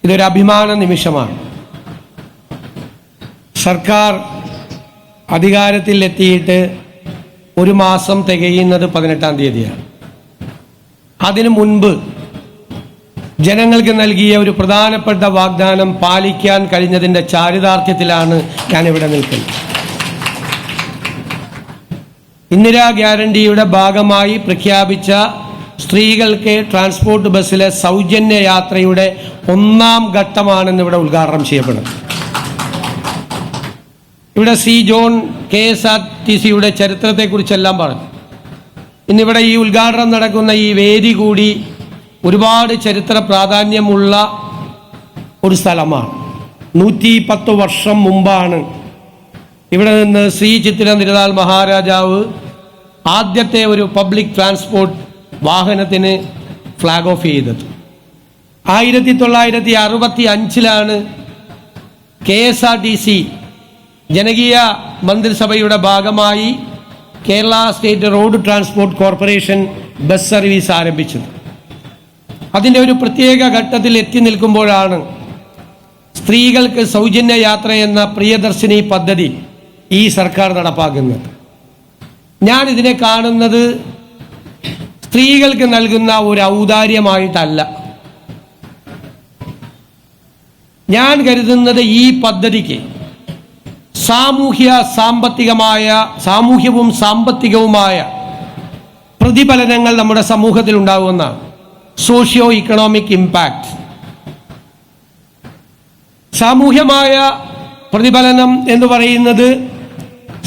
ഇതൊരു അഭിമാന നിമിഷമാണ്. സർക്കാർ അധികാരത്തിൽ എത്തിയിട്ട് ഒരു മാസം തികയുന്നത് 18-ാം തീയതിയാണ്. അതിനു മുൻപ് ജനങ്ങൾക്ക് നൽകിയ ഒരു പ്രധാനപ്പെട്ട വാഗ്ദാനം പാലിക്കാൻ കഴിഞ്ഞതിൻ്റെ ചാരിതാർത്ഥ്യത്തിലാണ് ഞാനിവിടെ നിൽക്കുന്നത്. ഇന്ദിരാ ഗ്യാരണ്ടിയുടെ ഭാഗമായി പ്രഖ്യാപിച്ച സ്ത്രീകൾക്ക് ട്രാൻസ്പോർട്ട് ബസ്സിലെ സൗജന്യ യാത്രയുടെ 1-ാം ഘട്ടമാണെന്ന് ഇവിടെ ഉദ്ഘാടനം ചെയ്യപ്പെടുന്നത്. ഇവിടെ സി ജോൺ KSRTCയുടെ ചരിത്രത്തെക്കുറിച്ചെല്ലാം പറഞ്ഞു. ഇന്നിവിടെ ഈ ഉദ്ഘാടനം നടക്കുന്ന ഈ വേദി കൂടി ഒരുപാട് ചരിത്ര പ്രാധാന്യമുള്ള ഒരു സ്ഥലമാണ്. 110 വർഷം മുമ്പാണ് ഇവിടെ നിന്ന് ശ്രീ ചിത്തിര തിരുനാൾ മഹാരാജാവ് ആദ്യത്തെ ഒരു പബ്ലിക് ട്രാൻസ്പോർട്ട് വാഹനത്തിന് ഫ്ലാഗ് ഓഫ് ചെയ്തത്. 1965 KSRTC ജനകീയ മന്ത്രിസഭയുടെ ഭാഗമായി Kerala state road transport corporation bus service ആരംഭിച്ചത്. അതിൻ്റെ ഒരു പ്രത്യേക ഘട്ടത്തിൽ എത്തി നിൽക്കുമ്പോഴാണ് സ്ത്രീകൾക്ക് സൗജന്യ യാത്ര എന്ന പ്രിയദർശിനി പദ്ധതി ഈ സർക്കാർ നടപ്പാക്കുന്നത്. ഞാൻ ഇതിനെ കാണുന്നത് സ്ത്രീകൾക്ക് നൽകുന്ന ഒരു ഔദാര്യമായിട്ടല്ല. ഞാൻ കരുതുന്നത് ഈ പദ്ധതിക്ക് സാമൂഹ്യവും സാമ്പത്തികവുമായ പ്രതിഫലനങ്ങൾ നമ്മുടെ സമൂഹത്തിൽ ഉണ്ടാകുന്ന സോഷ്യോ ഇക്കണോമിക് ഇമ്പാക്ട്. സാമൂഹ്യമായ പ്രതിഫലനം എന്ന് പറയുന്നത്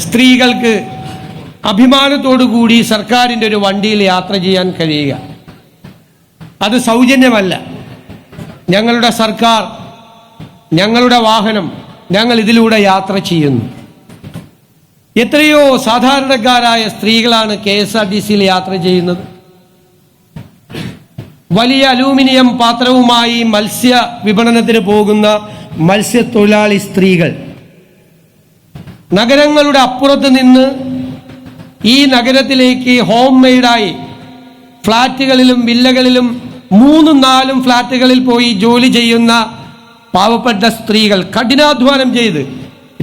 സ്ത്രീകൾക്ക് അഭിമാനത്തോടു കൂടി സർക്കാരിൻ്റെ ഒരു വണ്ടിയിൽ യാത്ര ചെയ്യാൻ കഴിയുക. അത് സൗജന്യമല്ല. ഞങ്ങളുടെ സർക്കാർ, ഞങ്ങളുടെ വാഹനം, ഞങ്ങൾ ഇതിലൂടെ യാത്ര ചെയ്യുന്നു. എത്രയോ സാധാരണക്കാരായ സ്ത്രീകളാണ് KSRTCയിൽ യാത്ര ചെയ്യുന്നത്. വലിയ അലൂമിനിയം പാത്രവുമായി മത്സ്യ വിപണനത്തിന് പോകുന്ന മത്സ്യത്തൊഴിലാളി സ്ത്രീകൾ നഗരങ്ങളുടെ അപ്പുറത്ത് നിന്ന് ഈ നഗരത്തിലേക്ക് ഹോം മെയ്ഡായി ഫ്ലാറ്റുകളിലും വില്ലകളിലും 3-4 ഫ്ലാറ്റുകളിൽ പോയി ജോലി ചെയ്യുന്ന പാവപ്പെട്ട സ്ത്രീകൾ, കഠിനാധ്വാനം ചെയ്ത്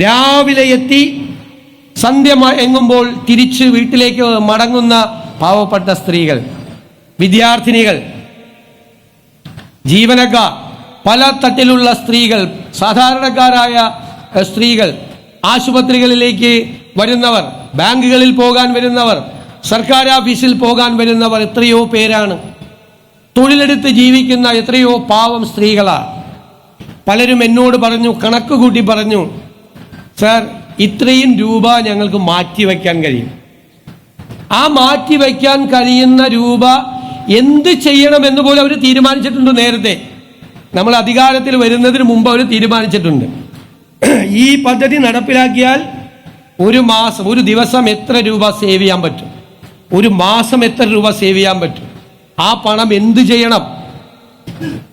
രാവിലെ എത്തി സന്ധ്യ എങ്ങുമ്പോൾ തിരിച്ച് വീട്ടിലേക്ക് മടങ്ങുന്ന പാവപ്പെട്ട സ്ത്രീകൾ, വിദ്യാർത്ഥിനികൾ, ജീവനക്കാർ, പല തട്ടിലുള്ള സ്ത്രീകൾ, സാധാരണക്കാരായ സ്ത്രീകൾ, ആശുപത്രികളിലേക്ക് വരുന്നവർ, ബാങ്കുകളിൽ പോകാൻ വരുന്നവർ, സർക്കാർ ഓഫീസിൽ പോകാൻ വരുന്നവർ, എത്രയോ പേരാണ്. തൊഴിലെടുത്ത് ജീവിക്കുന്ന എത്രയോ പാവം സ്ത്രീകളാണ്. പലരും എന്നോട് പറഞ്ഞു, കണക്ക് കൂട്ടി പറഞ്ഞു, സാർ ഇത്രയും രൂപ ഞങ്ങൾക്ക് മാറ്റിവെക്കാൻ കഴിയും. ആ മാറ്റിവെക്കാൻ കഴിയുന്ന രൂപ എന്ത് ചെയ്യണമെന്ന് പോലും അവർ തീരുമാനിച്ചിട്ടുണ്ട്. നേരത്തെ നമ്മൾ അധികാരത്തിൽ വരുന്നതിന് മുമ്പ് അവർ തീരുമാനിച്ചിട്ടുണ്ട്. ഈ പദ്ധതി നടപ്പിലാക്കിയാൽ ഒരു ദിവസം എത്ര രൂപ സേവ് ചെയ്യാൻ പറ്റും, ഒരു മാസം എത്ര രൂപ സേവ് ചെയ്യാൻ പറ്റും, ആ പണം എന്ത് ചെയ്യണം.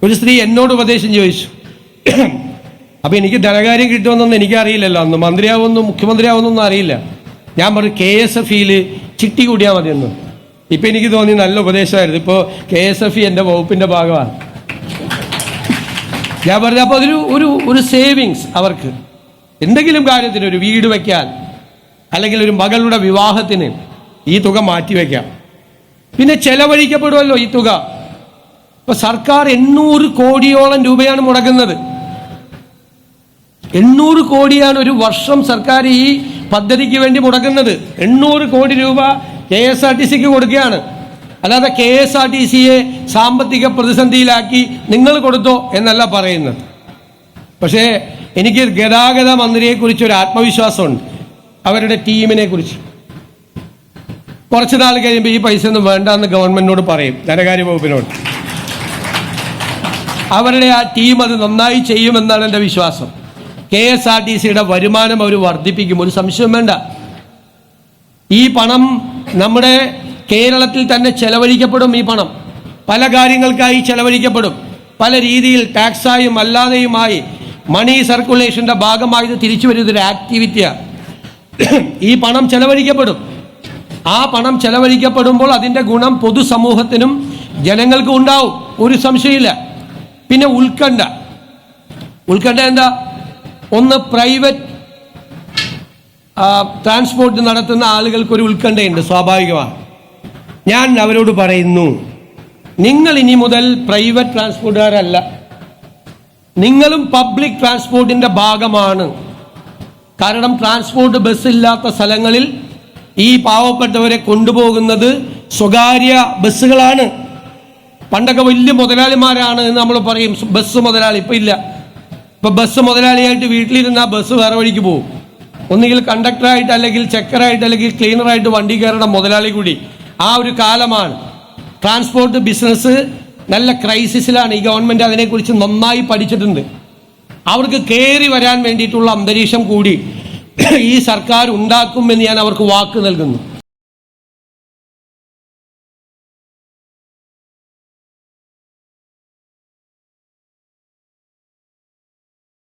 ഒരു സ്ത്രീ എന്നോട് ഉപദേശം ചോദിച്ചു. അപ്പൊ എനിക്ക് ധനകാര്യം കിട്ടുമെന്നൊന്നും എനിക്കറിയില്ലല്ലോ, അന്ന് മന്ത്രിയാവുമെന്നും മുഖ്യമന്ത്രിയാവുമെന്നൊന്നും അറിയില്ല. ഞാൻ പറഞ്ഞു KSFEയിൽ ചിട്ടി കൂടിയാൽ മതിയെന്ന്. ഇപ്പൊ എനിക്ക് തോന്നി നല്ല ഉപദേശമായിരുന്നു. ഇപ്പോൾ KSFE എൻ്റെ വകുപ്പിന്റെ ഭാഗമാണ്. ഞാൻ പറഞ്ഞു, അപ്പോൾ ഒരു സേവിങ്സ് അവർക്ക് എന്തെങ്കിലും കാര്യത്തിന്, ഒരു വീട് വയ്ക്കാൻ അല്ലെങ്കിൽ ഒരു മകളുടെ വിവാഹത്തിന് ഈ തുക മാറ്റിവെക്കാം. പിന്നെ ചെലവഴിക്കപ്പെടുമല്ലോ ഈ തുക. ഇപ്പൊ സർക്കാർ 800 കോടിയോളം രൂപയാണ് മുടക്കുന്നത്. 800 കോടിയാണ് ഒരു വർഷം സർക്കാർ ഈ പദ്ധതിക്ക് വേണ്ടി മുടക്കുന്നത്. 800 കോടി രൂപ KSRTCക്ക് കൊടുക്കുകയാണ്. അല്ലാതെ KSRTCയെ സാമ്പത്തിക പ്രതിസന്ധിയിലാക്കി നിങ്ങൾ കൊടുത്തോ എന്നല്ല പറയുന്നത്. പക്ഷേ എനിക്ക് ഗതാഗത മന്ത്രിയെക്കുറിച്ച് ഒരു ആത്മവിശ്വാസമുണ്ട്, അവരുടെ ടീമിനെ കുറിച്ച്. കുറച്ച് നാൾ കഴിയുമ്പോൾ ഈ പൈസ ഒന്നും വേണ്ട എന്ന് ഗവൺമെന്റിനോട് പറയും, ധനകാര്യ വകുപ്പിനോട്. അവരുടെ ആ ടീം അത് നന്നായി ചെയ്യുമെന്നാണ് എൻ്റെ വിശ്വാസം. KSRTCയുടെ വരുമാനം അവർ വർദ്ധിപ്പിക്കും, ഒരു സംശയം വേണ്ട. ഈ പണം നമ്മുടെ കേരളത്തിൽ തന്നെ ചെലവഴിക്കപ്പെടും. ഈ പണം പല കാര്യങ്ങൾക്കായി ചെലവഴിക്കപ്പെടും. പല രീതിയിൽ ടാക്സായും അല്ലാതെയുമായി മണി സർക്കുലേഷൻ്റെ ഭാഗമായി ഇത് തിരിച്ചു വരുന്നൊരു ആക്ടിവിറ്റിയാണ്. ഈ പണം ചെലവഴിക്കപ്പെടും. ആ പണം ചെലവഴിക്കപ്പെടുമ്പോൾ അതിൻ്റെ ഗുണം പൊതുസമൂഹത്തിനും ജനങ്ങൾക്കും ഉണ്ടാവും, ഒരു സംശയമില്ല. പിന്നെ ഉത്കണ്ഠ, ഉത്കണ്ഠ എന്താ? ഒന്ന്, പ്രൈവറ്റ് ട്രാൻസ്പോർട്ട് നടത്തുന്ന ആളുകൾക്കൊരു ഉത്കണ്ഠയുണ്ട്, സ്വാഭാവികമാണ്. ഞാൻ അവരോട് പറയുന്നു, നിങ്ങൾ ഇനി മുതൽ പ്രൈവറ്റ് ട്രാൻസ്പോർട്ടുകാരല്ല, നിങ്ങളും പബ്ലിക് ട്രാൻസ്പോർട്ടിന്റെ ഭാഗമാണ്. കാരണം ട്രാൻസ്പോർട്ട് ബസ്സില്ലാത്ത സ്ഥലങ്ങളിൽ ഈ പാവപ്പെട്ടവരെ കൊണ്ടുപോകുന്നത് സ്വകാര്യ ബസ്സുകളാണ്. പണ്ടൊക്കെ വലിയ മുതലാളിമാരാണ് എന്ന് നമ്മൾ പറയും, ബസ് മുതലാളി. ഇപ്പം ഇല്ല. ഇപ്പം ബസ് മുതലാളിയായിട്ട് വീട്ടിലിരുന്ന ബസ് വേറെ വഴിക്ക് പോകും. ഒന്നുകിൽ കണ്ടക്ടറായിട്ട്, അല്ലെങ്കിൽ ചെക്കറായിട്ട്, അല്ലെങ്കിൽ ക്ലീനറായിട്ട് വണ്ടി കയറണം മുതലാളി കൂടി. ആ ഒരു കാലമാണ്. ട്രാൻസ്പോർട്ട് ബിസിനസ് നല്ല ക്രൈസിസിലാണ്. ഈ ഗവൺമെൻറ് അതിനെക്കുറിച്ച് നന്നായി പഠിച്ചിട്ടുണ്ട്. അവർക്ക് കയറി വരാൻ വേണ്ടിയിട്ടുള്ള അന്തരീക്ഷം കൂടി ഈ സർക്കാർ ഉണ്ടാക്കുമെന്ന് ഞാൻ അവർക്ക് വാക്ക് നൽകുന്നു.